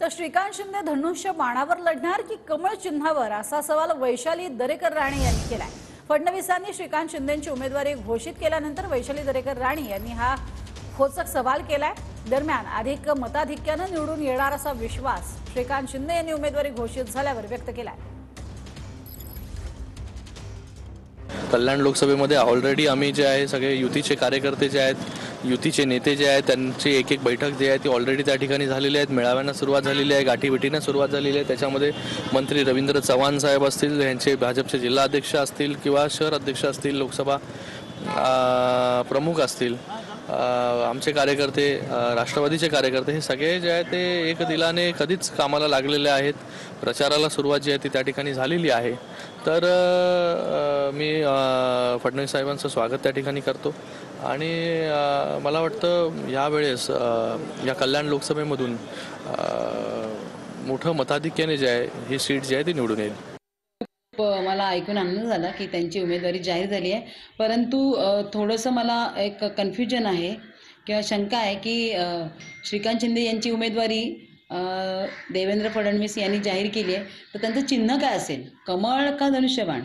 तर श्रीकांत शिंदे धनुष्य बाणावर लढणार की कमळ चिन्हावर, असा सवाल वैशाली दरेकर राणे यांनी केलाय। फडणवीसांनी श्रीकांत शिंदेंची उमेदवारी घोषित केल्यानंतर वैशाली दरेकर राणे यांनी हा खोचक सवाल केलाय। दरम्यान अधिक मताधिक्याने निवडून येणार असा विश्वास श्रीकांत शिंदे यांनी उमेदवारी घोषित झाल्यावर व्यक्त केलाय। कल्याण लोकसभेमध्ये ऑलरेडी आम्ही जे आहे सगळे युतीचे कार्यकर्ते जे आहेत, युतीचे नेते जे आहेत, त्यांची एक एक बैठक जी आहे ती ऑलरेडी त्या ठिकाणी झालेली आहेत। मेळाव्यांना सुरुवात झालेली आहे, गाठीभेटींना सुरुवात झालेली आहे। त्याच्यामध्ये मंत्री रवींद्र चव्हाण साहेब असतील, यांचे भाजपचे जिल्हा अध्यक्ष असतील किंवा शहर अध्यक्ष असतील, लोकसभा प्रमुख असतील, आमचे कार्यकर्ते, राष्ट्रवादीचे कार्यकर्ते, हे सगळे जे आहेत ते एक दिलाने कधीच कामाला लागलेले आहेत। प्रचाराला सुरुवात जी आहे ती त्या ठिकाणी झालेली आहे। तर मी फडणवीस साहेबांचं स्वागत त्या ठिकाणी करतो आणि मला वाटतं यावेळेस या कल्याण लोकसभेमधून मोठं मताधिक्याने जे आहे ही सीट जी आहे ती निवडून येईल। मला ऐकून आनंद झाला की त्यांची उमेदवारी जाहीर झाली आहे, परंतु थोडंसं मला एक कन्फ्युजन आहे किंवा शंका आहे की श्रीकांत शिंदे यांची उमेदवारी देवेंद्र फडणवीस यांनी जाहीर केली आहे, तर त्यांचं चिन्ह काय असेल, कमळ का धनुष्यबाण?